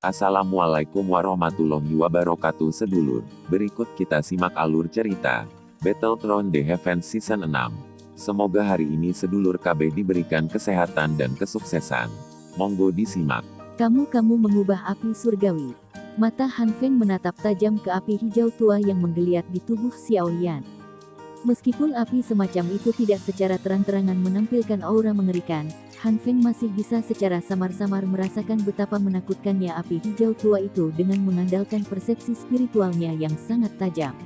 Assalamualaikum warahmatullahi wabarakatuh sedulur. Berikut kita simak alur cerita Battlethrone The Heaven Season 6. Semoga hari ini sedulur KB diberikan kesehatan dan kesuksesan. Monggo disimak. Kamu mengubah api surgawi. Mata Han Feng menatap tajam ke api hijau tua yang menggeliat di tubuh Xiao Yan. Meskipun api semacam itu tidak secara terang-terangan menampilkan aura mengerikan, Han Feng masih bisa secara samar-samar merasakan betapa menakutkannya api hijau tua itu dengan mengandalkan persepsi spiritualnya yang sangat tajam.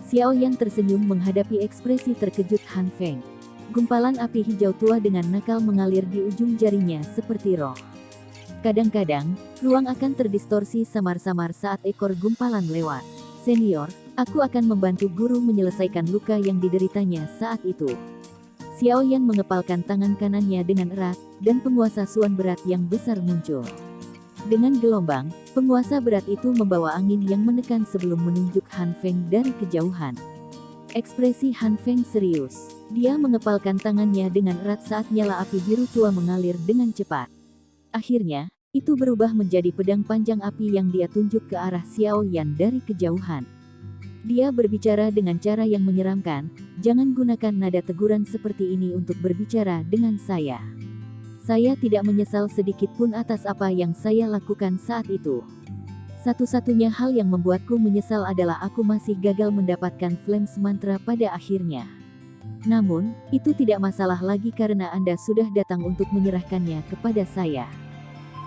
Xiao Yan tersenyum menghadapi ekspresi terkejut Han Feng. Gumpalan api hijau tua dengan nakal mengalir di ujung jarinya seperti roh. Kadang-kadang, ruang akan terdistorsi samar-samar saat ekor gumpalan lewat. Senior, aku akan membantu guru menyelesaikan luka yang dideritanya saat itu. Xiao Yan mengepalkan tangan kanannya dengan erat, dan penguasa suan berat yang besar muncul. Dengan gelombang, penguasa berat itu membawa angin yang menekan sebelum menunjuk Han Feng dari kejauhan. Ekspresi Han Feng serius. Dia mengepalkan tangannya dengan erat saat nyala api biru tua mengalir dengan cepat. Akhirnya, itu berubah menjadi pedang panjang api yang dia tunjuk ke arah Xiao Yan dari kejauhan. Dia berbicara dengan cara yang menyeramkan, "Jangan gunakan nada teguran seperti ini untuk berbicara dengan saya. Saya tidak menyesal sedikit pun atas apa yang saya lakukan saat itu. Satu-satunya hal yang membuatku menyesal adalah aku masih gagal mendapatkan Flames Mantra pada akhirnya. Namun, itu tidak masalah lagi karena Anda sudah datang untuk menyerahkannya kepada saya."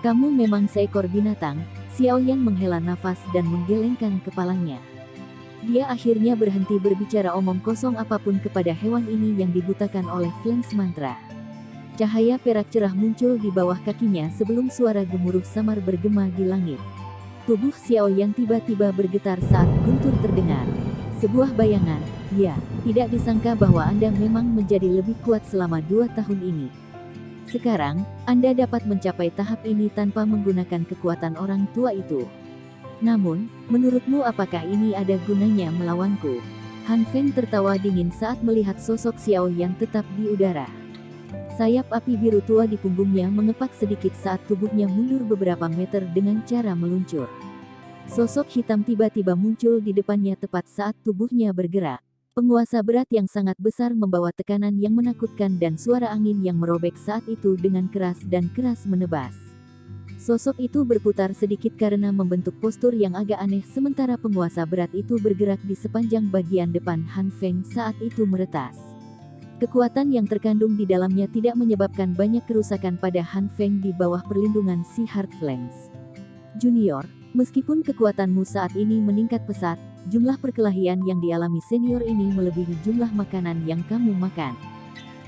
"Kamu memang seekor binatang." Xiao Yan menghela nafas dan menggelengkan kepalanya. Dia akhirnya berhenti berbicara omong kosong apapun kepada hewan ini yang dibutakan oleh Flames Mantra. Cahaya perak cerah muncul di bawah kakinya sebelum suara gemuruh samar bergema di langit. Tubuh Xiao Yan tiba-tiba bergetar saat guntur terdengar. "Sebuah bayangan, ya, tidak disangka bahwa Anda memang menjadi lebih kuat selama 2 tahun ini. Sekarang, Anda dapat mencapai tahap ini tanpa menggunakan kekuatan orang tua itu. Namun, menurutmu apakah ini ada gunanya melawanku?" Han Feng tertawa dingin saat melihat sosok Xiao Yan tetap di udara. Sayap api biru tua di punggungnya mengepak sedikit saat tubuhnya mundur beberapa meter dengan cara meluncur. Sosok hitam tiba-tiba muncul di depannya tepat saat tubuhnya bergerak. Penguasa berat yang sangat besar membawa tekanan yang menakutkan dan suara angin yang merobek saat itu dengan keras dan keras menebas. Sosok itu berputar sedikit karena membentuk postur yang agak aneh sementara penguasa berat itu bergerak di sepanjang bagian depan Han Feng saat itu meretas. Kekuatan yang terkandung di dalamnya tidak menyebabkan banyak kerusakan pada Han Feng di bawah perlindungan si Heart Flames. "Junior, meskipun kekuatanmu saat ini meningkat pesat, jumlah perkelahian yang dialami senior ini melebihi jumlah makanan yang kamu makan."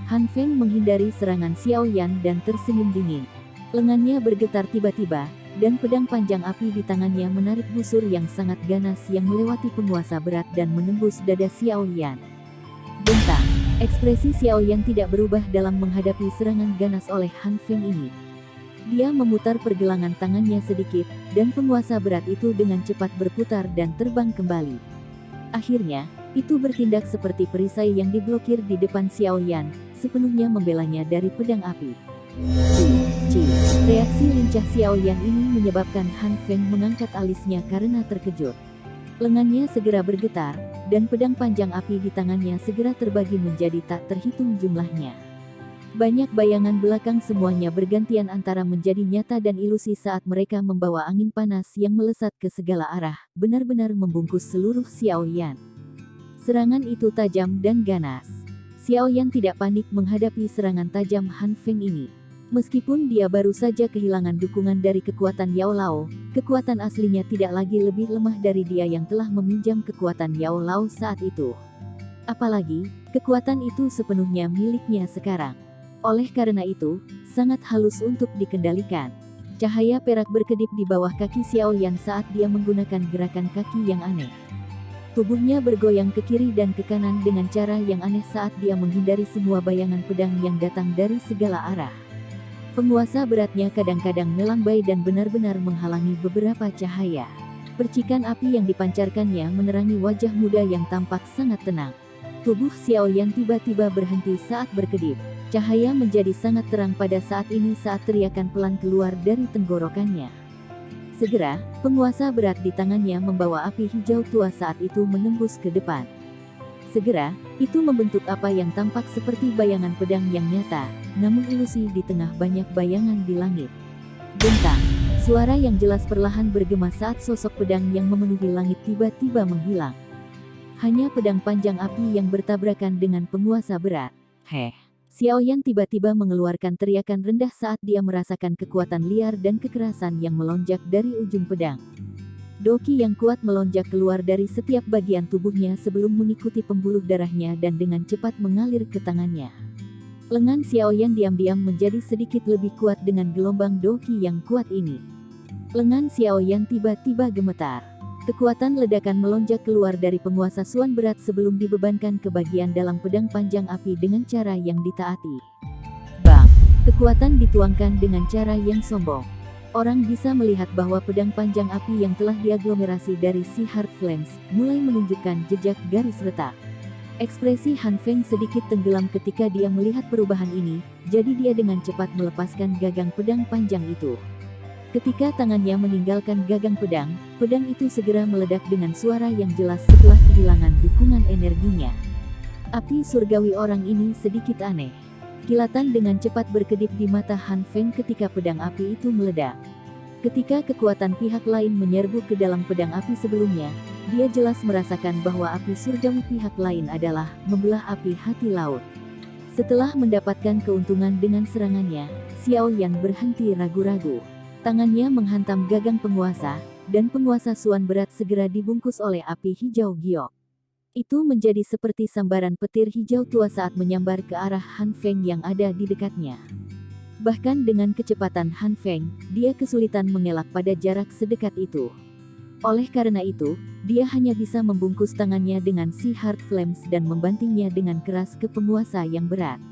Han Feng menghindari serangan Xiao Yan dan tersenyum dingin. Lengannya bergetar tiba-tiba, dan pedang panjang api di tangannya menarik busur yang sangat ganas yang melewati penguasa berat dan menembus dada Xiao Yan. Bentang, ekspresi Xiao Yan tidak berubah dalam menghadapi serangan ganas oleh Han Feng ini. Dia memutar pergelangan tangannya sedikit, dan penguasa berat itu dengan cepat berputar dan terbang kembali. Akhirnya, itu bertindak seperti perisai yang diblokir di depan Xiao Yan, sepenuhnya membelanya dari pedang api. Reaksi lincah Xiao Yan ini menyebabkan Han Feng mengangkat alisnya karena terkejut. Lengannya segera bergetar, dan pedang panjang api di tangannya segera terbagi menjadi tak terhitung jumlahnya. Banyak bayangan belakang semuanya bergantian antara menjadi nyata dan ilusi saat mereka membawa angin panas yang melesat ke segala arah, benar-benar membungkus seluruh Xiao Yan. Serangan itu tajam dan ganas. Xiao Yan tidak panik menghadapi serangan tajam Han Feng ini. Meskipun dia baru saja kehilangan dukungan dari kekuatan Yao Lao, kekuatan aslinya tidak lagi lebih lemah dari dia yang telah meminjam kekuatan Yao Lao saat itu. Apalagi, kekuatan itu sepenuhnya miliknya sekarang. Oleh karena itu, sangat halus untuk dikendalikan. Cahaya perak berkedip di bawah kaki Xiao Yan saat dia menggunakan gerakan kaki yang aneh. Tubuhnya bergoyang ke kiri dan ke kanan dengan cara yang aneh saat dia menghindari semua bayangan pedang yang datang dari segala arah. Penguasa beratnya kadang-kadang melambai dan benar-benar menghalangi beberapa cahaya. Percikan api yang dipancarkannya menerangi wajah muda yang tampak sangat tenang. Tubuh Xiao Yan tiba-tiba berhenti saat berkedip. Cahaya menjadi sangat terang pada saat ini saat teriakan pelan keluar dari tenggorokannya. Segera, penguasa berat di tangannya membawa api hijau tua saat itu menembus ke depan. Segera, itu membentuk apa yang tampak seperti bayangan pedang yang nyata, namun ilusi di tengah banyak bayangan di langit. Bentang, suara yang jelas perlahan bergema saat sosok pedang yang memenuhi langit tiba-tiba menghilang. Hanya pedang panjang api yang bertabrakan dengan penguasa berat. Heh. Xiaoyan tiba-tiba mengeluarkan teriakan rendah saat dia merasakan kekuatan liar dan kekerasan yang melonjak dari ujung pedang. Doki yang kuat melonjak keluar dari setiap bagian tubuhnya sebelum mengikuti pembuluh darahnya dan dengan cepat mengalir ke tangannya. Lengan Xiaoyan diam-diam menjadi sedikit lebih kuat dengan gelombang doki yang kuat ini. Lengan Xiaoyan tiba-tiba gemetar. Kekuatan ledakan melonjak keluar dari penguasa Suan berat sebelum dibebankan ke bagian dalam pedang panjang api dengan cara yang ditaati. Bang! Kekuatan dituangkan dengan cara yang sombong. Orang bisa melihat bahwa pedang panjang api yang telah diaglomerasi dari si Heart Flames mulai menunjukkan jejak garis retak. Ekspresi Han Feng sedikit tenggelam ketika dia melihat perubahan ini, jadi dia dengan cepat melepaskan gagang pedang panjang itu. Ketika tangannya meninggalkan gagang pedang, pedang itu segera meledak dengan suara yang jelas setelah kehilangan dukungan energinya. Api surgawi orang ini sedikit aneh. Kilatan dengan cepat berkedip di mata Han Feng ketika pedang api itu meledak. Ketika kekuatan pihak lain menyerbu ke dalam pedang api sebelumnya, dia jelas merasakan bahwa api surgawi pihak lain adalah membelah api hati laut. Setelah mendapatkan keuntungan dengan serangannya, Xiaoyan berhenti ragu-ragu. Tangannya menghantam gagang penguasa, dan penguasa Suan berat segera dibungkus oleh api hijau giok. Itu menjadi seperti sambaran petir hijau tua saat menyambar ke arah Han Feng yang ada di dekatnya. Bahkan dengan kecepatan Han Feng, dia kesulitan mengelak pada jarak sedekat itu. Oleh karena itu, dia hanya bisa membungkus tangannya dengan si Heart Flames dan membantingnya dengan keras ke penguasa yang berat.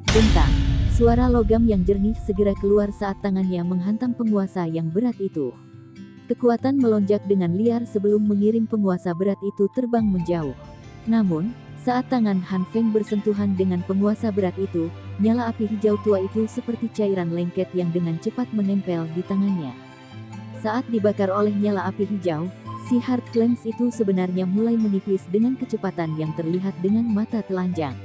Bentang! Suara logam yang jernih segera keluar saat tangannya menghantam penguasa yang berat itu. Kekuatan melonjak dengan liar sebelum mengirim penguasa berat itu terbang menjauh. Namun, saat tangan Han Feng bersentuhan dengan penguasa berat itu, nyala api hijau tua itu seperti cairan lengket yang dengan cepat menempel di tangannya. Saat dibakar oleh nyala api hijau, si Heart Flames itu sebenarnya mulai menipis dengan kecepatan yang terlihat dengan mata telanjang.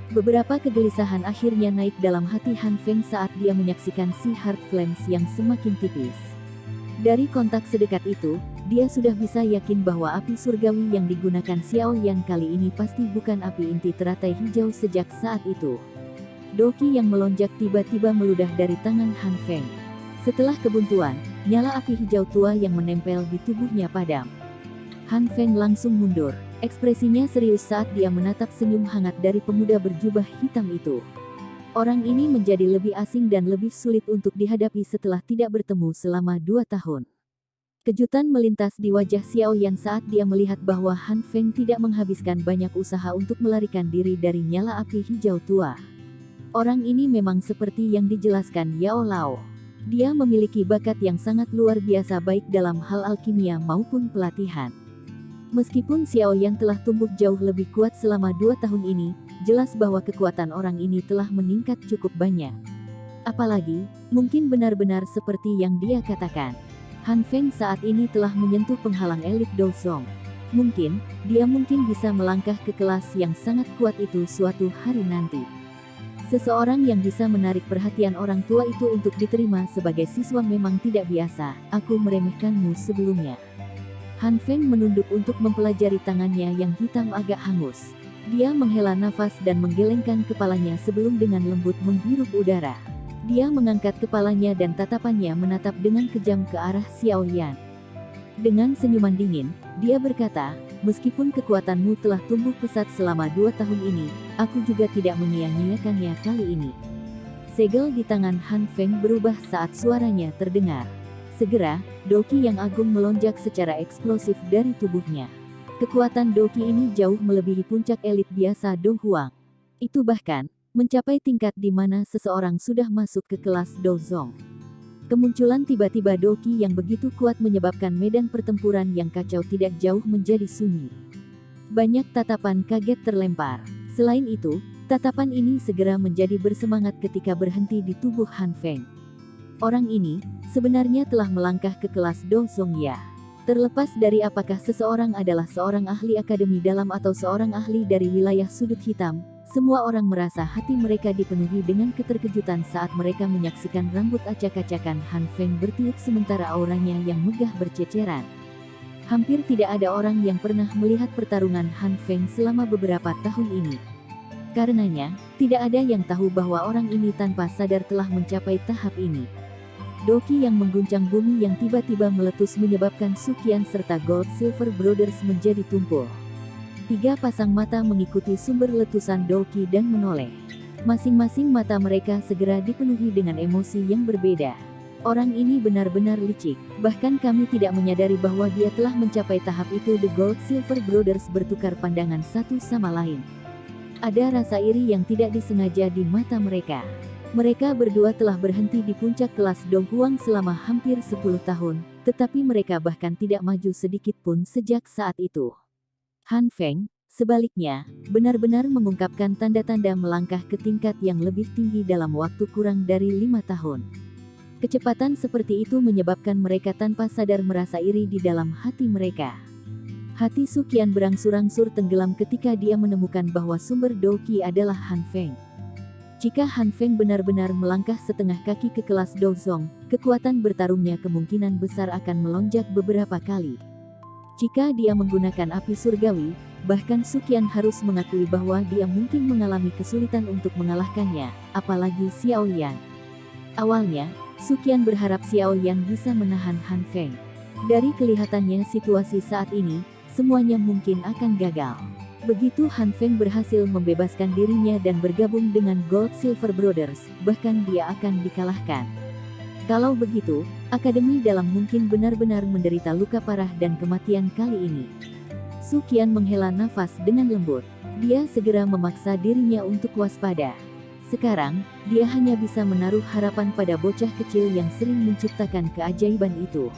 Beberapa kegelisahan akhirnya naik dalam hati Han Feng saat dia menyaksikan si Heart Flames yang semakin tipis. Dari kontak sedekat itu, dia sudah bisa yakin bahwa api surgawi yang digunakan Xiaoyan kali ini pasti bukan api inti teratai hijau sejak saat itu. Doki yang melonjak tiba-tiba meludah dari tangan Han Feng. Setelah kebuntuan, nyala api hijau tua yang menempel di tubuhnya padam. Han Feng langsung mundur. Ekspresinya serius saat dia menatap senyum hangat dari pemuda berjubah hitam itu. Orang ini menjadi lebih asing dan lebih sulit untuk dihadapi setelah tidak bertemu selama 2 tahun. Kejutan melintas di wajah Xiaoyan saat dia melihat bahwa Han Feng tidak menghabiskan banyak usaha untuk melarikan diri dari nyala api hijau tua. Orang ini memang seperti yang dijelaskan Yao Lao. Dia memiliki bakat yang sangat luar biasa baik dalam hal alkimia maupun pelatihan. Meskipun Xiaoyan telah tumbuh jauh lebih kuat selama 2 tahun ini, jelas bahwa kekuatan orang ini telah meningkat cukup banyak. Apalagi, mungkin benar-benar seperti yang dia katakan. Han Feng saat ini telah menyentuh penghalang elit Douzong. Dia mungkin bisa melangkah ke kelas yang sangat kuat itu suatu hari nanti. Seseorang yang bisa menarik perhatian orang tua itu untuk diterima sebagai siswa memang tidak biasa, aku meremehkanmu sebelumnya. Han Feng menunduk untuk mempelajari tangannya yang hitam agak hangus. Dia menghela nafas dan menggelengkan kepalanya sebelum dengan lembut menghirup udara. Dia mengangkat kepalanya dan tatapannya menatap dengan kejam ke arah Xiaoyan. Dengan senyuman dingin, dia berkata, meskipun kekuatanmu telah tumbuh pesat selama 2 tahun ini, aku juga tidak menyia-nyiakannya kali ini. Segel di tangan Han Feng berubah saat suaranya terdengar. Segera, doki yang agung melonjak secara eksplosif dari tubuhnya. Kekuatan doki ini jauh melebihi puncak elit biasa Do Huang. Itu bahkan mencapai tingkat di mana seseorang sudah masuk ke kelas Douzong. Kemunculan tiba-tiba doki yang begitu kuat menyebabkan medan pertempuran yang kacau tidak jauh menjadi sunyi. Banyak tatapan kaget terlempar. Selain itu, tatapan ini segera menjadi bersemangat ketika berhenti di tubuh Han Feng. Orang ini, sebenarnya telah melangkah ke kelas Do Zong Ya. Terlepas dari apakah seseorang adalah seorang ahli akademi dalam atau seorang ahli dari wilayah sudut hitam, semua orang merasa hati mereka dipenuhi dengan keterkejutan saat mereka menyaksikan rambut acak-acakan Han Feng bertiup sementara auranya yang megah berceceran. Hampir tidak ada orang yang pernah melihat pertarungan Han Feng selama beberapa tahun ini. Karenanya, tidak ada yang tahu bahwa orang ini tanpa sadar telah mencapai tahap ini. Doki yang mengguncang bumi yang tiba-tiba meletus menyebabkan Sukian serta Gold Silver Brothers menjadi tumpul. 3 pasang mata mengikuti sumber letusan Doki dan menoleh. Masing-masing mata mereka segera dipenuhi dengan emosi yang berbeda. Orang ini benar-benar licik, bahkan kami tidak menyadari bahwa dia telah mencapai tahap itu. The Gold Silver Brothers bertukar pandangan satu sama lain. Ada rasa iri yang tidak disengaja di mata mereka. Mereka berdua telah berhenti di puncak kelas Dong Huang selama hampir 10 tahun, tetapi mereka bahkan tidak maju sedikit pun sejak saat itu. Han Feng, sebaliknya, benar-benar mengungkapkan tanda-tanda melangkah ke tingkat yang lebih tinggi dalam waktu kurang dari 5 tahun. Kecepatan seperti itu menyebabkan mereka tanpa sadar merasa iri di dalam hati mereka. Hati Sukian berangsur-angsur tenggelam ketika dia menemukan bahwa sumber Doki adalah Han Feng. Jika Han Feng benar-benar melangkah setengah kaki ke kelas Do Zong, kekuatan bertarungnya kemungkinan besar akan melonjak beberapa kali. Jika dia menggunakan api surgawi, bahkan Sukian harus mengakui bahwa dia mungkin mengalami kesulitan untuk mengalahkannya, apalagi Xiao Yan. Awalnya, Sukian berharap Xiao Yan bisa menahan Han Feng. Dari kelihatannya situasi saat ini, semuanya mungkin akan gagal. Begitu Han Feng berhasil membebaskan dirinya dan bergabung dengan Gold Silver Brothers, bahkan dia akan dikalahkan. Kalau begitu, Akademi Dalam mungkin benar-benar menderita luka parah dan kematian kali ini. Sukian menghela nafas dengan lembut. Dia segera memaksa dirinya untuk waspada. Sekarang, dia hanya bisa menaruh harapan pada bocah kecil yang sering menciptakan keajaiban itu.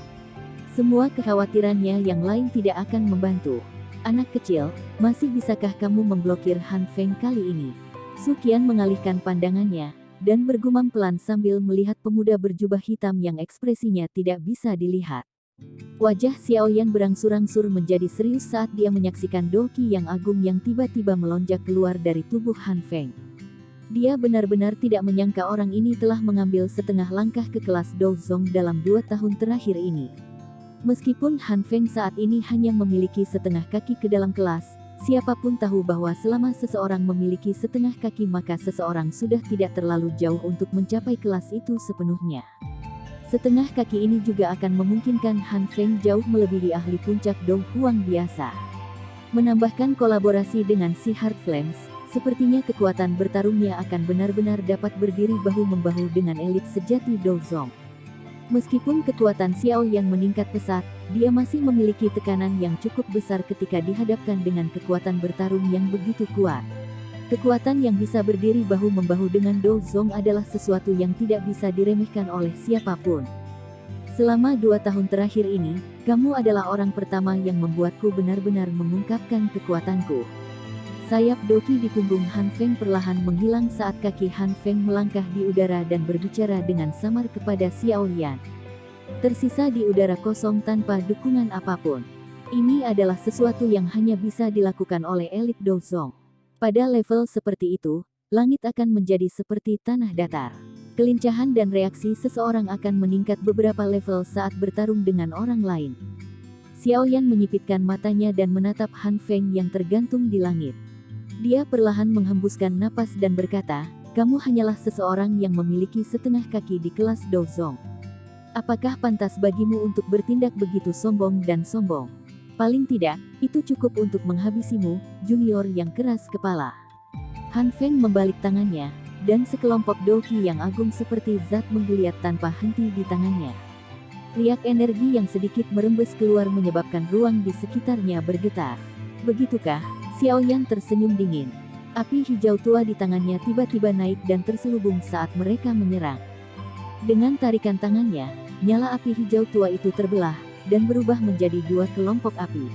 Semua kekhawatirannya yang lain tidak akan membantu. Anak kecil, masih bisakah kamu memblokir Han Feng kali ini? Sukian mengalihkan pandangannya, dan bergumam pelan sambil melihat pemuda berjubah hitam yang ekspresinya tidak bisa dilihat. Wajah Xiao Yan berangsur-angsur menjadi serius saat dia menyaksikan Doki yang agung yang tiba-tiba melonjak keluar dari tubuh Han Feng. Dia benar-benar tidak menyangka orang ini telah mengambil setengah langkah ke kelas Do Zong dalam 2 tahun terakhir ini. Meskipun Han Feng saat ini hanya memiliki setengah kaki ke dalam kelas, siapapun tahu bahwa selama seseorang memiliki setengah kaki maka seseorang sudah tidak terlalu jauh untuk mencapai kelas itu sepenuhnya. Setengah kaki ini juga akan memungkinkan Han Feng jauh melebihi ahli puncak Dong Huang biasa. Menambahkan kolaborasi dengan si Heart Flames, sepertinya kekuatan bertarungnya akan benar-benar dapat berdiri bahu-membahu dengan elit sejati Do Zong. Meskipun kekuatan Xiao Yan meningkat pesat, dia masih memiliki tekanan yang cukup besar ketika dihadapkan dengan kekuatan bertarung yang begitu kuat. Kekuatan yang bisa berdiri bahu-membahu dengan Do Zong adalah sesuatu yang tidak bisa diremehkan oleh siapapun. Selama 2 tahun terakhir ini, kamu adalah orang pertama yang membuatku benar-benar mengungkapkan kekuatanku. Sayap Doki di punggung Han Feng perlahan menghilang saat kaki Han Feng melangkah di udara dan berbicara dengan samar kepada Xiao Yan. Tersisa di udara kosong tanpa dukungan apapun. Ini adalah sesuatu yang hanya bisa dilakukan oleh elit Do Zong. Pada level seperti itu, langit akan menjadi seperti tanah datar. Kelincahan dan reaksi seseorang akan meningkat beberapa level saat bertarung dengan orang lain. Xiao Yan menyipitkan matanya dan menatap Han Feng yang tergantung di langit. Dia perlahan menghembuskan napas dan berkata, kamu hanyalah seseorang yang memiliki setengah kaki di kelas Do Zong. Apakah pantas bagimu untuk bertindak begitu sombong dan sombong? Paling tidak, itu cukup untuk menghabisimu, junior yang keras kepala. Han Feng membalik tangannya, dan sekelompok Doki yang agung seperti zat menggeliat tanpa henti di tangannya. Riak energi yang sedikit merembes keluar menyebabkan ruang di sekitarnya bergetar. Begitukah? Xiao Yan tersenyum dingin. Api hijau tua di tangannya tiba-tiba naik dan terselubung saat mereka menyerang. Dengan tarikan tangannya, nyala api hijau tua itu terbelah, dan berubah menjadi 2 kelompok api.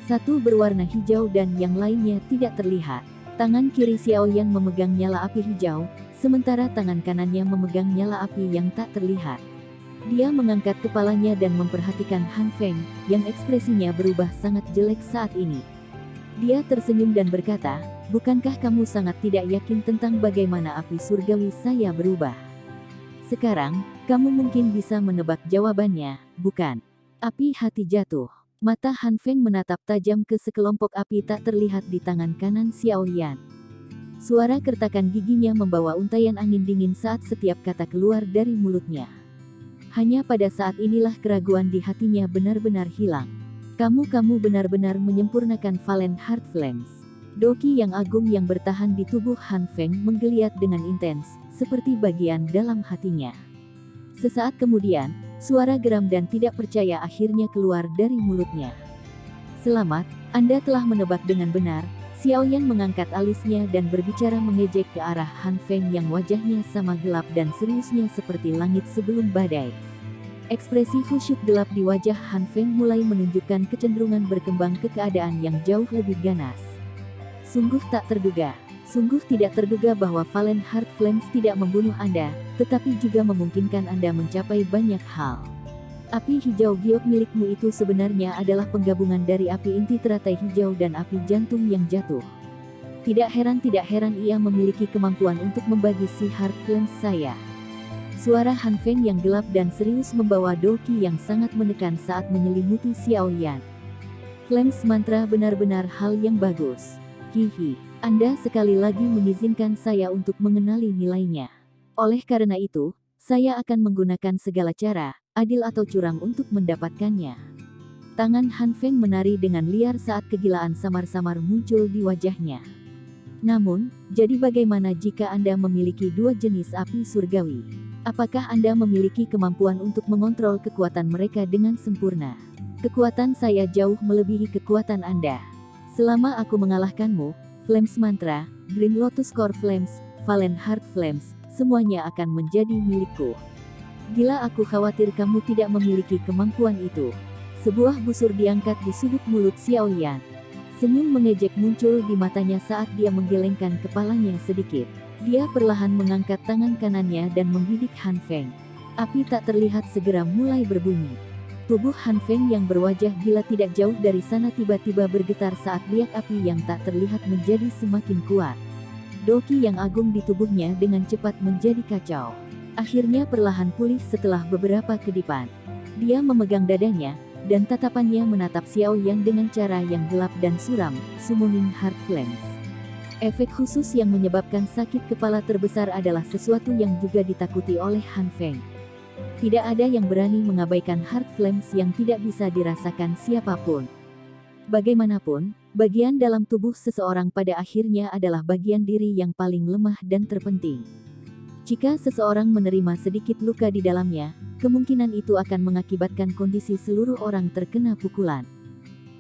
Satu berwarna hijau dan yang lainnya tidak terlihat. Tangan kiri Xiao Yan memegang nyala api hijau, sementara tangan kanannya memegang nyala api yang tak terlihat. Dia mengangkat kepalanya dan memperhatikan Han Feng, yang ekspresinya berubah sangat jelek saat ini. Dia tersenyum dan berkata, "Bukankah kamu sangat tidak yakin tentang bagaimana api surgawi saya berubah? Sekarang, kamu mungkin bisa menebak jawabannya, bukan?" Api hati jatuh. Mata Han Feng menatap tajam ke sekelompok api tak terlihat di tangan kanan Xiao Yan. Suara kertakan giginya membawa untaian angin dingin saat setiap kata keluar dari mulutnya. Hanya pada saat inilah keraguan di hatinya benar-benar hilang. Kamu benar-benar menyempurnakan Valen Heart Flames. Doki yang agung yang bertahan di tubuh Han Feng menggeliat dengan intens, seperti bagian dalam hatinya. Sesaat kemudian, suara geram dan tidak percaya akhirnya keluar dari mulutnya. "Selamat, Anda telah menebak dengan benar." Xiao Yan mengangkat alisnya dan berbicara mengejek ke arah Han Feng yang wajahnya sama gelap dan seriusnya seperti langit sebelum badai. Ekspresi khusyuk gelap di wajah Han Feng mulai menunjukkan kecenderungan berkembang ke keadaan yang jauh lebih ganas. "Sungguh tak terduga. Sungguh tidak terduga bahwa Valen Heart Flames tidak membunuh Anda, tetapi juga memungkinkan Anda mencapai banyak hal. Api hijau giok milikmu itu sebenarnya adalah penggabungan dari api inti teratai hijau dan api jantung yang jatuh. Tidak heran ia memiliki kemampuan untuk membagi si Heart Flames saya." Suara Han Feng yang gelap dan serius membawa Doki yang sangat menekan saat menyelimuti Xiao Yan. "Flames mantra benar-benar hal yang bagus. Hihi, Anda sekali lagi mengizinkan saya untuk mengenali nilainya. Oleh karena itu, saya akan menggunakan segala cara, adil atau curang untuk mendapatkannya." Tangan Han Feng menari dengan liar saat kegilaan samar-samar muncul di wajahnya. "Namun, jadi bagaimana jika Anda memiliki dua jenis api surgawi? Apakah Anda memiliki kemampuan untuk mengontrol kekuatan mereka dengan sempurna? Kekuatan saya jauh melebihi kekuatan Anda. Selama aku mengalahkanmu, Flames Mantra, Green Lotus Core Flames, Valen Heart Flames, semuanya akan menjadi milikku. Gila, aku khawatir kamu tidak memiliki kemampuan itu." Sebuah busur diangkat di sudut mulut Xiao Yan. Senyum mengejek muncul di matanya saat dia menggelengkan kepalanya sedikit. Dia perlahan mengangkat tangan kanannya dan membidik Han Feng. Api tak terlihat segera mulai berbunyi. Tubuh Han Feng yang berwajah gila tidak jauh dari sana tiba-tiba bergetar saat riak api yang tak terlihat menjadi semakin kuat. Doki yang agung di tubuhnya dengan cepat menjadi kacau. Akhirnya perlahan pulih setelah beberapa kedipan. Dia memegang dadanya, dan tatapannya menatap Xiao Yang dengan cara yang gelap dan suram, summoning Heart Flames. Efek khusus yang menyebabkan sakit kepala terbesar adalah sesuatu yang juga ditakuti oleh Han Feng. Tidak ada yang berani mengabaikan Heart Flames yang tidak bisa dirasakan siapapun. Bagaimanapun, bagian dalam tubuh seseorang pada akhirnya adalah bagian diri yang paling lemah dan terpenting. Jika seseorang menerima sedikit luka di dalamnya, kemungkinan itu akan mengakibatkan kondisi seluruh orang terkena pukulan.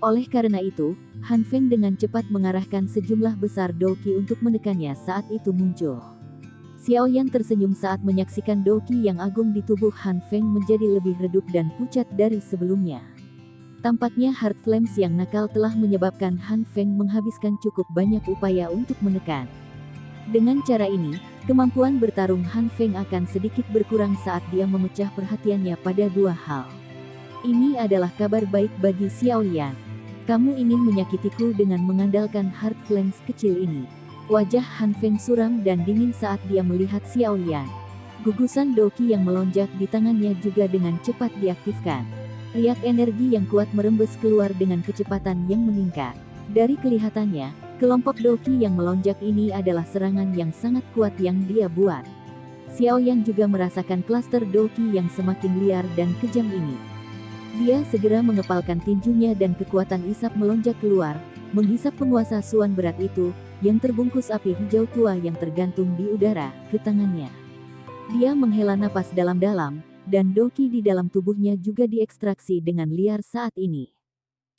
Oleh karena itu, Han Feng dengan cepat mengarahkan sejumlah besar Doki untuk menekannya saat itu muncul. Xiao Yan tersenyum saat menyaksikan Doki yang agung di tubuh Han Feng menjadi lebih redup dan pucat dari sebelumnya. Tampaknya Heart Flames yang nakal telah menyebabkan Han Feng menghabiskan cukup banyak upaya untuk menekan. Dengan cara ini, kemampuan bertarung Han Feng akan sedikit berkurang saat dia memecah perhatiannya pada dua hal. Ini adalah kabar baik bagi Xiao Yan. Kamu ingin menyakitiku dengan mengandalkan Heart Flames kecil ini. Wajah Han Feng suram dan dingin saat dia melihat Xiao Yan. Gugusan Doki yang melonjak di tangannya juga dengan cepat diaktifkan. Riak energi yang kuat merembes keluar dengan kecepatan yang meningkat. Dari kelihatannya, kelompok Doki yang melonjak ini adalah serangan yang sangat kuat yang dia buat. Xiao Yang juga merasakan klaster Doki yang semakin liar dan kejam ini. Dia segera mengepalkan tinjunya dan kekuatan isap melonjak keluar, menghisap penguasa suan berat itu, yang terbungkus api hijau tua yang tergantung di udara, ke tangannya. Dia menghela napas dalam-dalam, dan Doki di dalam tubuhnya juga diekstraksi dengan liar saat ini.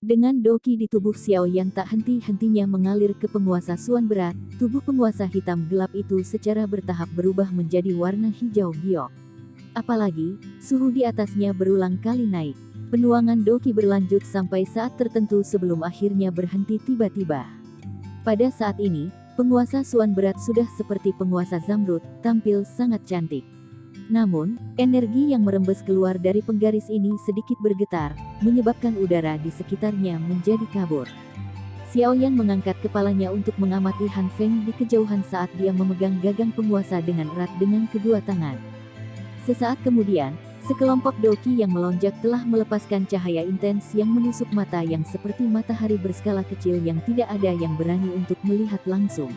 Dengan Doki di tubuh Xiao yang tak henti-hentinya mengalir ke penguasa suan berat, tubuh penguasa hitam gelap itu secara bertahap berubah menjadi warna hijau giok. Apalagi, suhu di atasnya berulang kali naik. Penuangan Doki berlanjut sampai saat tertentu sebelum akhirnya berhenti tiba-tiba. Pada saat ini, Penguasa Suan berat sudah seperti penguasa Zamrud, tampil sangat cantik. Namun, energi yang merembes keluar dari penggaris ini sedikit bergetar, menyebabkan udara di sekitarnya menjadi kabur. Xiaoyan mengangkat kepalanya untuk mengamati Han Feng di kejauhan saat dia memegang gagang penguasa dengan erat dengan kedua tangan. Sesaat kemudian, sekelompok doki yang melonjak telah melepaskan cahaya intens yang menusuk mata yang seperti matahari berskala kecil yang tidak ada yang berani untuk melihat langsung.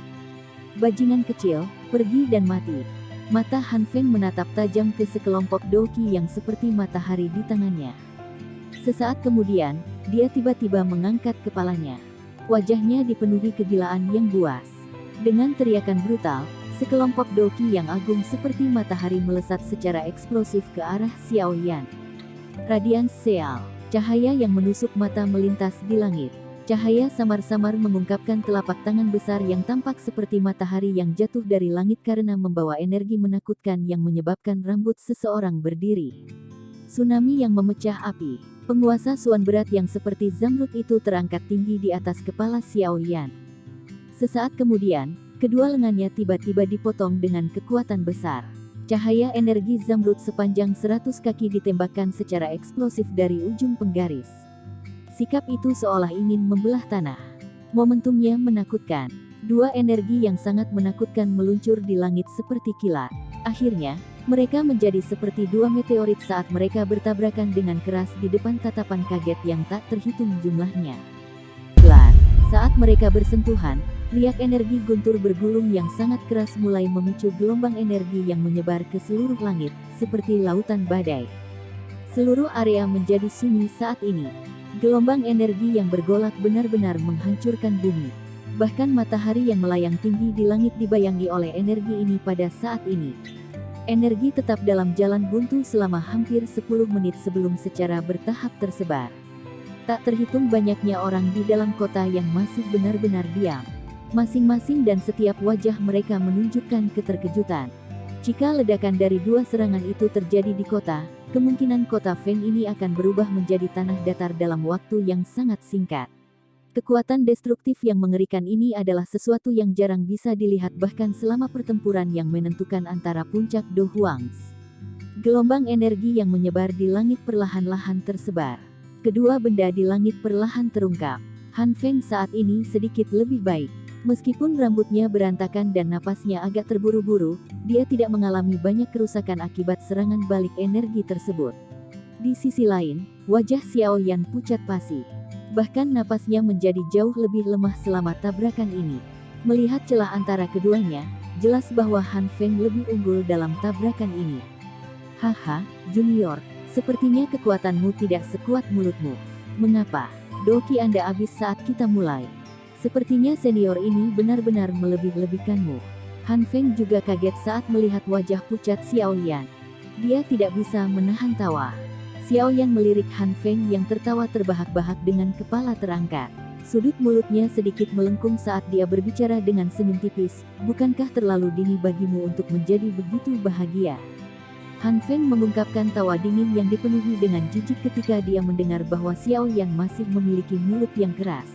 Bajingan kecil, pergi dan mati. Mata Han Feng menatap tajam ke sekelompok doki yang seperti matahari di tangannya. Sesaat kemudian, dia tiba-tiba mengangkat kepalanya. Wajahnya dipenuhi kegilaan yang buas. Dengan teriakan brutal, sekelompok doki yang agung seperti matahari melesat secara eksplosif ke arah Xiaoyan. Radiance Seal, cahaya yang menusuk mata melintas di langit. Cahaya samar-samar mengungkapkan telapak tangan besar yang tampak seperti matahari yang jatuh dari langit karena membawa energi menakutkan yang menyebabkan rambut seseorang berdiri. Tsunami yang memecah api. Penguasa Suan berat yang seperti Zamrud itu terangkat tinggi di atas kepala Xiaoyan. Sesaat kemudian, kedua lengannya tiba-tiba dipotong dengan kekuatan besar. Cahaya energi Zamrud sepanjang 100 kaki ditembakkan secara eksplosif dari ujung penggaris. Sikap itu seolah ingin membelah tanah. Momentumnya menakutkan. Dua energi yang sangat menakutkan meluncur di langit seperti kilat. Akhirnya, mereka menjadi seperti dua meteorit saat mereka bertabrakan dengan keras di depan tatapan kaget yang tak terhitung jumlahnya. Blar! Saat mereka bersentuhan, riak energi guntur bergulung yang sangat keras mulai memicu gelombang energi yang menyebar ke seluruh langit, seperti lautan badai. Seluruh area menjadi sunyi saat ini. Gelombang energi yang bergolak benar-benar menghancurkan bumi. Bahkan matahari yang melayang tinggi di langit dibayangi oleh energi ini pada saat ini. Energi tetap dalam jalan buntu selama hampir 10 menit sebelum secara bertahap tersebar. Tak terhitung banyaknya orang di dalam kota yang masih benar-benar diam. Masing-masing dan setiap wajah mereka menunjukkan keterkejutan. Jika ledakan dari dua serangan itu terjadi di kota, kemungkinan kota Feng ini akan berubah menjadi tanah datar dalam waktu yang sangat singkat. Kekuatan destruktif yang mengerikan ini adalah sesuatu yang jarang bisa dilihat bahkan selama pertempuran yang menentukan antara puncak Do Huangs. Gelombang energi yang menyebar di langit perlahan-lahan tersebar. Kedua benda di langit perlahan terungkap. Han Feng saat ini sedikit lebih baik. Meskipun rambutnya berantakan dan napasnya agak terburu-buru, dia tidak mengalami banyak kerusakan akibat serangan balik energi tersebut. Di sisi lain, wajah Xiaoyan pucat pasi. Bahkan napasnya menjadi jauh lebih lemah selama tabrakan ini. Melihat celah antara keduanya, jelas bahwa Han Feng lebih unggul dalam tabrakan ini. Haha, Junior, sepertinya kekuatanmu tidak sekuat mulutmu. Mengapa? Doki Anda habis saat kita mulai. Sepertinya senior ini benar-benar melebih-lebihkanmu. Han Feng juga kaget saat melihat wajah pucat Xiaoyan. Dia tidak bisa menahan tawa. Xiaoyan melirik Han Feng yang tertawa terbahak-bahak dengan kepala terangkat. Sudut mulutnya sedikit melengkung saat dia berbicara dengan senyum tipis. Bukankah terlalu dini bagimu untuk menjadi begitu bahagia? Han Feng mengungkapkan tawa dingin yang dipenuhi dengan jijik ketika dia mendengar bahwa Xiaoyan masih memiliki mulut yang keras.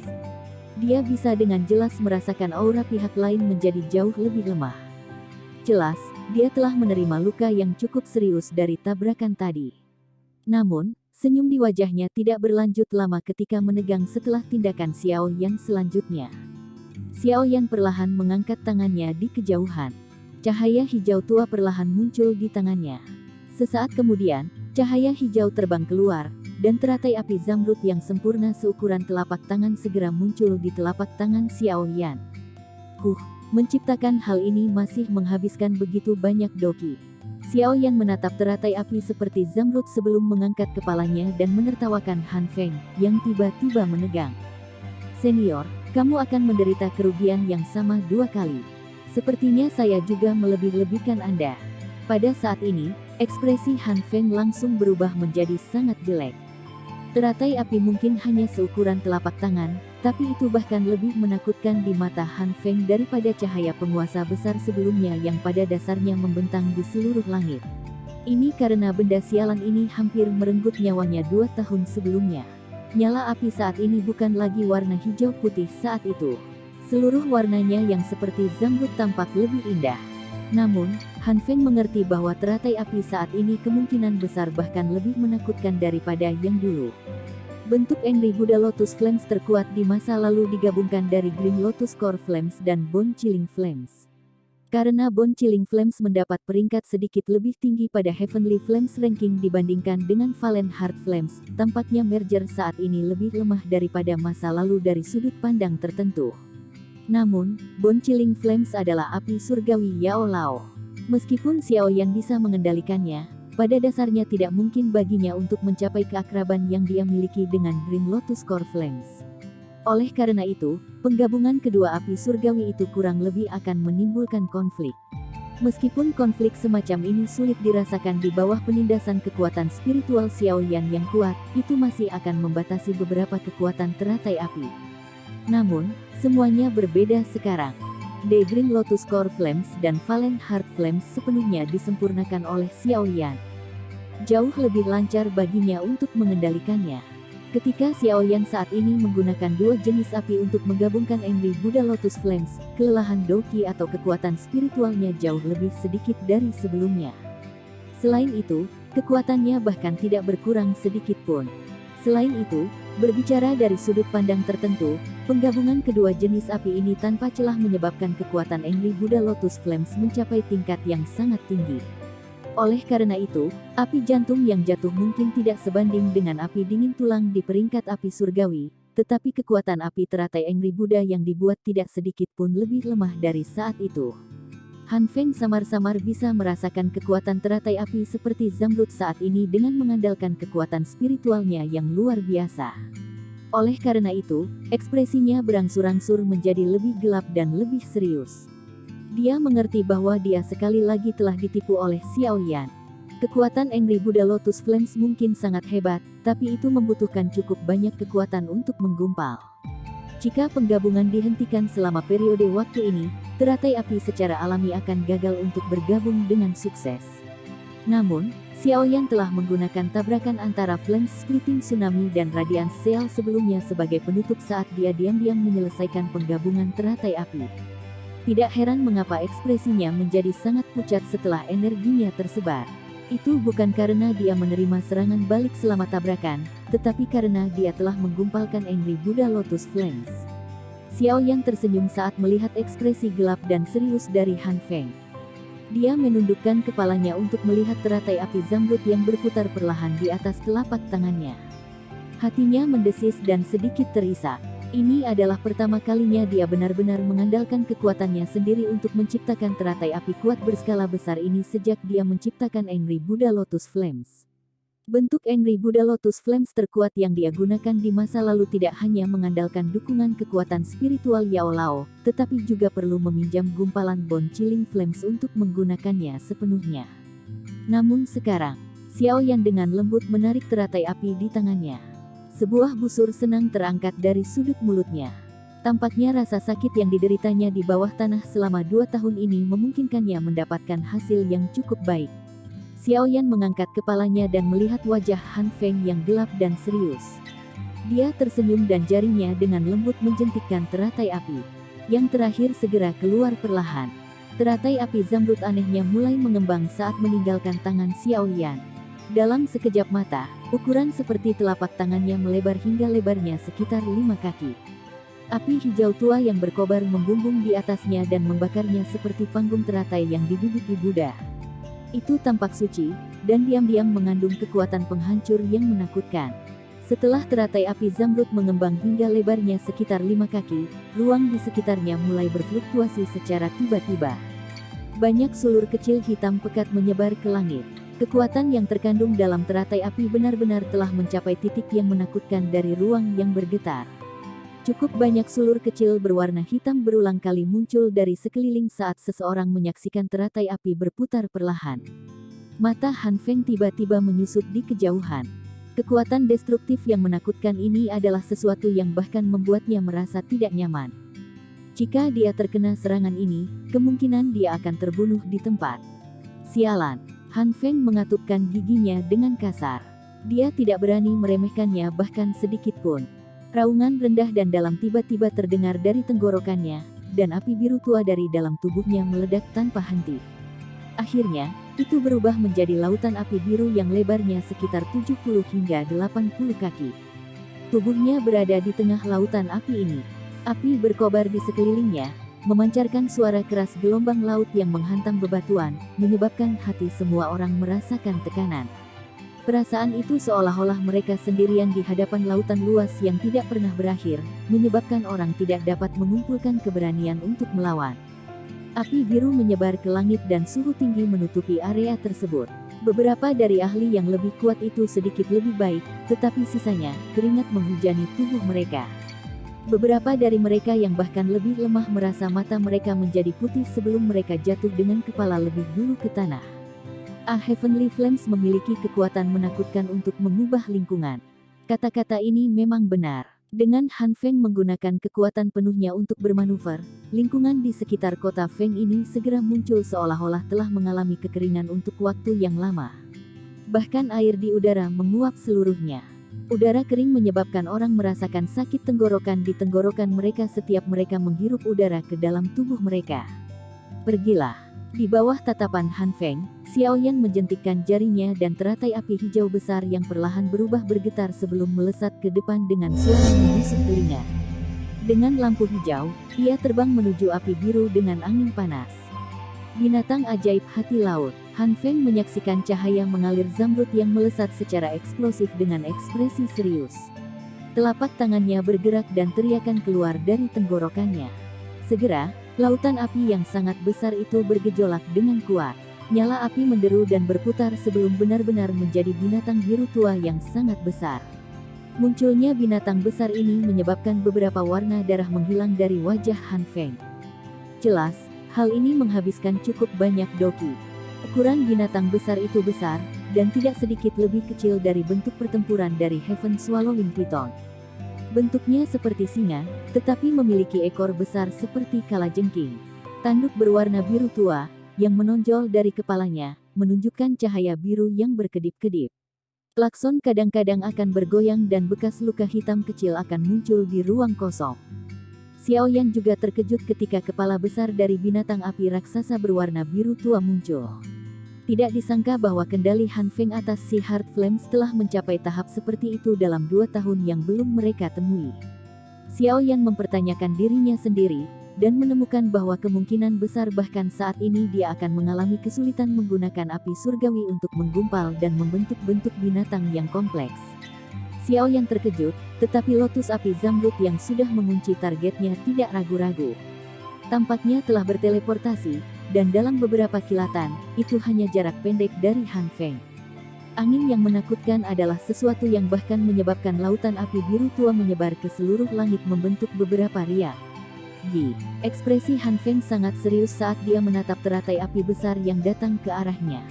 Dia bisa dengan jelas merasakan aura pihak lain menjadi jauh lebih lemah. Jelas, dia telah menerima luka yang cukup serius dari tabrakan tadi. Namun, senyum di wajahnya tidak berlanjut lama ketika menegang setelah tindakan Xiaoyan selanjutnya. Xiaoyan perlahan mengangkat tangannya di kejauhan. Cahaya hijau tua perlahan muncul di tangannya. Sesaat kemudian, cahaya hijau terbang keluar, dan teratai api Zamrud yang sempurna seukuran telapak tangan segera muncul di telapak tangan Xiaoyan. Menciptakan hal ini masih menghabiskan begitu banyak doki. Xiaoyan menatap teratai api seperti Zamrud sebelum mengangkat kepalanya dan menertawakan Han Feng, yang tiba-tiba menegang. Senior, kamu akan menderita kerugian yang sama 2 kali. Sepertinya saya juga melebih-lebihkan Anda. Pada saat ini, ekspresi Han Feng langsung berubah menjadi sangat jelek. Teratai api mungkin hanya seukuran telapak tangan, tapi itu bahkan lebih menakutkan di mata Han Feng daripada cahaya penguasa besar sebelumnya yang pada dasarnya membentang di seluruh langit. Ini karena benda sialan ini hampir merenggut nyawanya 2 tahun sebelumnya. Nyala api saat ini bukan lagi warna hijau putih saat itu. Seluruh warnanya yang seperti zamrud tampak lebih indah. Namun, Han Feng mengerti bahwa teratai api saat ini kemungkinan besar bahkan lebih menakutkan daripada yang dulu. Bentuk Angry Buddha Lotus Flames terkuat di masa lalu digabungkan dari Green Lotus Core Flames dan Bone Chilling Flames. Karena Bone Chilling Flames mendapat peringkat sedikit lebih tinggi pada Heavenly Flames ranking dibandingkan dengan Valen Heart Flames, tampaknya merger saat ini lebih lemah daripada masa lalu dari sudut pandang tertentu. Namun, Bone Chilling Flames adalah api surgawi Yao Lao. Meskipun Xiao Yan bisa mengendalikannya, pada dasarnya tidak mungkin baginya untuk mencapai keakraban yang dia miliki dengan Green Lotus Core Flames. Oleh karena itu, penggabungan kedua api surgawi itu kurang lebih akan menimbulkan konflik. Meskipun konflik semacam ini sulit dirasakan di bawah penindasan kekuatan spiritual Xiao Yan yang kuat, itu masih akan membatasi beberapa kekuatan teratai api. Namun, semuanya berbeda sekarang. The Green Lotus Core Flames dan Valen Heart Flames sepenuhnya disempurnakan oleh Xiao Yan. Jauh lebih lancar baginya untuk mengendalikannya. Ketika Xiao Yan saat ini menggunakan dua jenis api untuk menggabungkan Angry Buddha Lotus Flames, kelelahan Doqi atau kekuatan spiritualnya jauh lebih sedikit dari sebelumnya. Selain itu, kekuatannya bahkan tidak berkurang sedikit pun. Selain itu, berbicara dari sudut pandang tertentu, penggabungan kedua jenis api ini tanpa celah menyebabkan kekuatan Angry Buddha Lotus Flames mencapai tingkat yang sangat tinggi. Oleh karena itu, api jantung yang jatuh mungkin tidak sebanding dengan api dingin tulang di peringkat api surgawi, tetapi kekuatan api teratai Angry Buddha yang dibuat tidak sedikit pun lebih lemah dari saat itu. Han Feng samar-samar bisa merasakan kekuatan teratai api seperti zamrud saat ini dengan mengandalkan kekuatan spiritualnya yang luar biasa. Oleh karena itu, ekspresinya berangsur-angsur menjadi lebih gelap dan lebih serius. Dia mengerti bahwa dia sekali lagi telah ditipu oleh Xiao Yan. Kekuatan Angry Buddha Lotus Flames mungkin sangat hebat, tapi itu membutuhkan cukup banyak kekuatan untuk menggumpal. Jika penggabungan dihentikan selama periode waktu ini, teratai api secara alami akan gagal untuk bergabung dengan sukses. Namun, Xiao Yan telah menggunakan tabrakan antara Flame Splitting Tsunami dan Radiance Seal sebelumnya sebagai penutup saat dia diam-diam menyelesaikan penggabungan teratai api. Tidak heran mengapa ekspresinya menjadi sangat pucat setelah energinya tersebar. Itu bukan karena dia menerima serangan balik selama tabrakan, tetapi karena dia telah menggumpalkan Angry Buddha Lotus Flames. Xiao Yan tersenyum saat melihat ekspresi gelap dan serius dari Han Feng. Dia menundukkan kepalanya untuk melihat teratai api zamrud yang berputar perlahan di atas telapak tangannya. Hatinya mendesis dan sedikit terisak. Ini adalah pertama kalinya dia benar-benar mengandalkan kekuatannya sendiri untuk menciptakan teratai api kuat berskala besar ini sejak dia menciptakan Angry Buddha Lotus Flames. Bentuk Angry Buddha Lotus Flames terkuat yang dia gunakan di masa lalu tidak hanya mengandalkan dukungan kekuatan spiritual Yao Lao, tetapi juga perlu meminjam gumpalan Bone Chilling Flames untuk menggunakannya sepenuhnya. Namun sekarang, Xiao Yan dengan lembut menarik teratai api di tangannya. Sebuah busur senang terangkat dari sudut mulutnya. Tampaknya rasa sakit yang dideritanya di bawah tanah selama 2 tahun ini memungkinkannya mendapatkan hasil yang cukup baik. Xiao Yan mengangkat kepalanya dan melihat wajah Han Feng yang gelap dan serius. Dia tersenyum dan jarinya dengan lembut menjentikkan teratai api. Yang terakhir segera keluar perlahan. Teratai api zamrud anehnya mulai mengembang saat meninggalkan tangan Xiao Yan. Dalam sekejap mata, ukuran seperti telapak tangannya melebar hingga lebarnya sekitar 5 kaki. Api hijau tua yang berkobar membumbung di atasnya dan membakarnya seperti panggung teratai yang diduduki Buddha. Itu tampak suci, dan diam-diam mengandung kekuatan penghancur yang menakutkan. Setelah teratai api zamrud mengembang hingga lebarnya sekitar 5 kaki, ruang di sekitarnya mulai berfluktuasi secara tiba-tiba. Banyak sulur kecil hitam pekat menyebar ke langit. Kekuatan yang terkandung dalam teratai api benar-benar telah mencapai titik yang menakutkan dari ruang yang bergetar. Cukup banyak sulur kecil berwarna hitam berulang kali muncul dari sekeliling saat seseorang menyaksikan teratai api berputar perlahan. Mata Han Feng tiba-tiba menyusut di kejauhan. Kekuatan destruktif yang menakutkan ini adalah sesuatu yang bahkan membuatnya merasa tidak nyaman. Jika dia terkena serangan ini, kemungkinan dia akan terbunuh di tempat. Sialan. Han Feng mengatupkan giginya dengan kasar. Dia tidak berani meremehkannya bahkan sedikit pun. Raungan rendah dan dalam tiba-tiba terdengar dari tenggorokannya, dan api biru tua dari dalam tubuhnya meledak tanpa henti. Akhirnya, itu berubah menjadi lautan api biru yang lebarnya sekitar 70 hingga 80 kaki. Tubuhnya berada di tengah lautan api ini. Api berkobar di sekelilingnya, memancarkan suara keras gelombang laut yang menghantam bebatuan, menyebabkan hati semua orang merasakan tekanan. Perasaan itu seolah-olah mereka sendirian di hadapan lautan luas yang tidak pernah berakhir, menyebabkan orang tidak dapat mengumpulkan keberanian untuk melawan. Api biru menyebar ke langit dan suhu tinggi menutupi area tersebut. Beberapa dari ahli yang lebih kuat itu sedikit lebih baik, tetapi sisanya, keringat menghujani tubuh mereka. Beberapa dari mereka yang bahkan lebih lemah merasa mata mereka menjadi putih sebelum mereka jatuh dengan kepala lebih dulu ke tanah. A Heavenly Flames memiliki kekuatan menakutkan untuk mengubah lingkungan. Kata-kata ini memang benar. Dengan Han Feng menggunakan kekuatan penuhnya untuk bermanuver, lingkungan di sekitar kota Feng ini segera muncul seolah-olah telah mengalami kekeringan untuk waktu yang lama. Bahkan air di udara menguap seluruhnya. Udara kering menyebabkan orang merasakan sakit tenggorokan di tenggorokan mereka setiap mereka menghirup udara ke dalam tubuh mereka. Pergilah. Di bawah tatapan Han Feng, Xiaoyan menjentikkan jarinya dan teratai api hijau besar yang perlahan berubah bergetar sebelum melesat ke depan dengan suara menusuk telinga. Dengan lampu hijau, ia terbang menuju api biru dengan angin panas. Binatang ajaib hati laut, Han Feng menyaksikan cahaya mengalir zamrud yang melesat secara eksplosif dengan ekspresi serius. Telapak tangannya bergerak dan teriakan keluar dari tenggorokannya. Segera, lautan api yang sangat besar itu bergejolak dengan kuat. Nyala api menderu dan berputar sebelum benar-benar menjadi binatang biru tua yang sangat besar. Munculnya binatang besar ini menyebabkan beberapa warna darah menghilang dari wajah Han Feng. Jelas, hal ini menghabiskan cukup banyak doki. Ukuran binatang besar itu besar, dan tidak sedikit lebih kecil dari bentuk pertempuran dari Heaven Swallowing Python. Bentuknya seperti singa, tetapi memiliki ekor besar seperti kalajengking. Tanduk berwarna biru tua, yang menonjol dari kepalanya, menunjukkan cahaya biru yang berkedip-kedip. Klakson kadang-kadang akan bergoyang dan bekas luka hitam kecil akan muncul di ruang kosong. Xiaoyan juga terkejut ketika kepala besar dari binatang api raksasa berwarna biru tua muncul. Tidak disangka bahwa kendali Han Feng atas si Heart Flames telah mencapai tahap seperti itu dalam 2 tahun yang belum mereka temui. Xiaoyan mempertanyakan dirinya sendiri, dan menemukan bahwa kemungkinan besar bahkan saat ini dia akan mengalami kesulitan menggunakan api surgawi untuk menggumpal dan membentuk bentuk binatang yang kompleks. Xiaoyan terkejut, tetapi lotus api zamrud yang sudah mengunci targetnya tidak ragu-ragu. Tampaknya telah berteleportasi, dan dalam beberapa kilatan, itu hanya jarak pendek dari Han Feng. Angin yang menakutkan adalah sesuatu yang bahkan menyebabkan lautan api biru tua menyebar ke seluruh langit membentuk beberapa riak. Ekspresi Han Feng sangat serius saat dia menatap teratai api besar yang datang ke arahnya.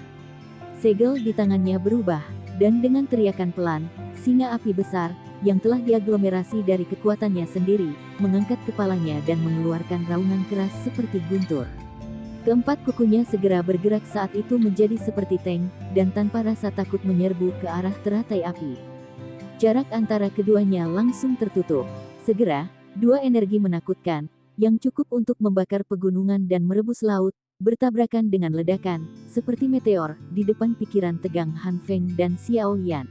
Segel di tangannya berubah, dan dengan teriakan pelan, singa api besar, yang telah diaglomerasi dari kekuatannya sendiri, mengangkat kepalanya dan mengeluarkan raungan keras seperti guntur. Keempat kukunya segera bergerak saat itu menjadi seperti tank, dan tanpa rasa takut menyerbu ke arah teratai api. Jarak antara keduanya langsung tertutup. Segera, dua energi menakutkan, yang cukup untuk membakar pegunungan dan merebus laut, bertabrakan dengan ledakan, seperti meteor, di depan pikiran tegang Han Feng dan Xiaoyan.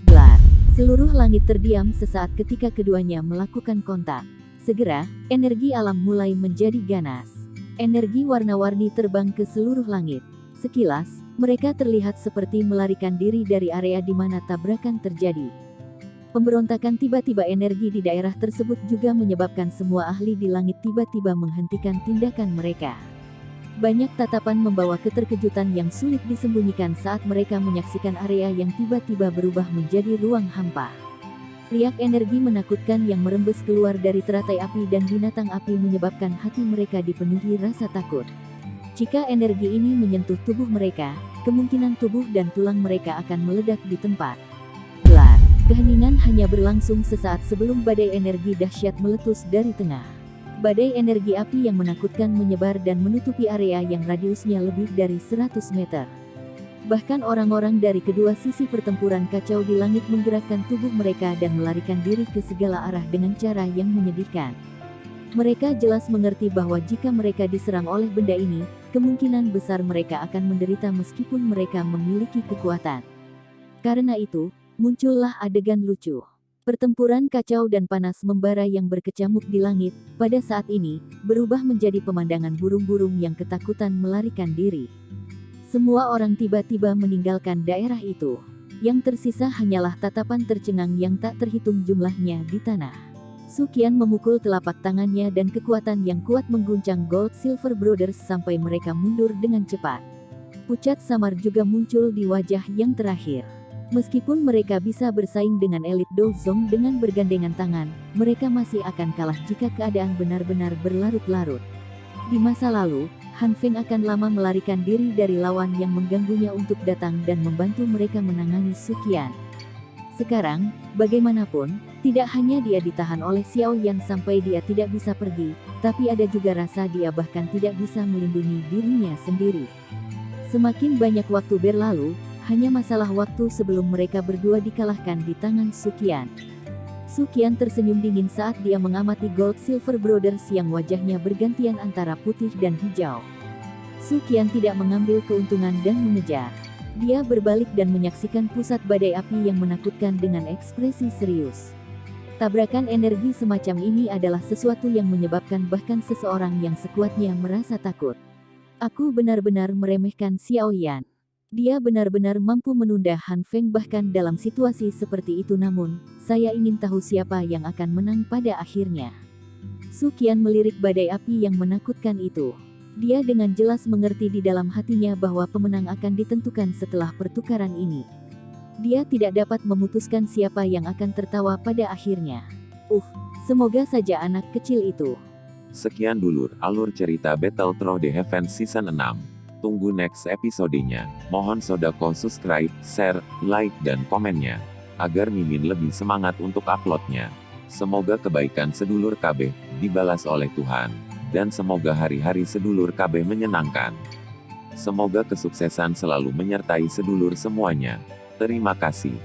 Blar! Seluruh langit terdiam sesaat ketika keduanya melakukan kontak. Segera, energi alam mulai menjadi ganas. Energi warna-warni terbang ke seluruh langit. Sekilas, mereka terlihat seperti melarikan diri dari area di mana tabrakan terjadi. Pemberontakan tiba-tiba energi di daerah tersebut juga menyebabkan semua ahli di langit tiba-tiba menghentikan tindakan mereka. Banyak tatapan membawa keterkejutan yang sulit disembunyikan saat mereka menyaksikan area yang tiba-tiba berubah menjadi ruang hampa. Riak energi menakutkan yang merembes keluar dari teratai api dan binatang api menyebabkan hati mereka dipenuhi rasa takut. Jika energi ini menyentuh tubuh mereka, kemungkinan tubuh dan tulang mereka akan meledak di tempat. Blar! Keheningan hanya berlangsung sesaat sebelum badai energi dahsyat meletus dari tengah. Badai energi api yang menakutkan menyebar dan menutupi area yang radiusnya lebih dari 100 meter. Bahkan orang-orang dari kedua sisi pertempuran kacau di langit menggerakkan tubuh mereka dan melarikan diri ke segala arah dengan cara yang menyedihkan. Mereka jelas mengerti bahwa jika mereka diserang oleh benda ini, kemungkinan besar mereka akan menderita meskipun mereka memiliki kekuatan. Karena itu, muncullah adegan lucu. Pertempuran kacau dan panas membara yang berkecamuk di langit, pada saat ini, berubah menjadi pemandangan burung-burung yang ketakutan melarikan diri. Semua orang tiba-tiba meninggalkan daerah itu. Yang tersisa hanyalah tatapan tercengang yang tak terhitung jumlahnya di tanah. Sukian memukul telapak tangannya dan kekuatan yang kuat mengguncang Gold Silver Brothers sampai mereka mundur dengan cepat. Pucat samar juga muncul di wajah yang terakhir. Meskipun mereka bisa bersaing dengan elit Dozong dengan bergandengan tangan, mereka masih akan kalah jika keadaan benar-benar berlarut-larut. Di masa lalu, Han Feng akan lama melarikan diri dari lawan yang mengganggunya untuk datang dan membantu mereka menangani Sukian. Sekarang, bagaimanapun, tidak hanya dia ditahan oleh Xiao Yan sampai dia tidak bisa pergi, tapi ada juga rasa dia bahkan tidak bisa melindungi dirinya sendiri. Semakin banyak waktu berlalu, hanya masalah waktu sebelum mereka berdua dikalahkan di tangan Sukian. Sukian tersenyum dingin saat dia mengamati Gold Silver Brothers yang wajahnya bergantian antara putih dan hijau. Sukian tidak mengambil keuntungan dan mengejar. Dia berbalik dan menyaksikan pusat badai api yang menakutkan dengan ekspresi serius. Tabrakan energi semacam ini adalah sesuatu yang menyebabkan bahkan seseorang yang sekuatnya merasa takut. Aku benar-benar meremehkan Xiao Yan. Dia benar-benar mampu menunda Han Feng bahkan dalam situasi seperti itu, namun, saya ingin tahu siapa yang akan menang pada akhirnya. Sukian melirik badai api yang menakutkan itu. Dia dengan jelas mengerti di dalam hatinya bahwa pemenang akan ditentukan setelah pertukaran ini. Dia tidak dapat memutuskan siapa yang akan tertawa pada akhirnya. Semoga saja anak kecil itu. Sekian dulur alur cerita Battle Through the Heavens Season 6. Tunggu next episodenya. Mohon sodako subscribe, share, like dan komennya. Agar Mimin lebih semangat untuk uploadnya. Semoga kebaikan sedulur KB dibalas oleh Tuhan. Dan semoga hari-hari sedulur KB menyenangkan. Semoga kesuksesan selalu menyertai sedulur semuanya. Terima kasih.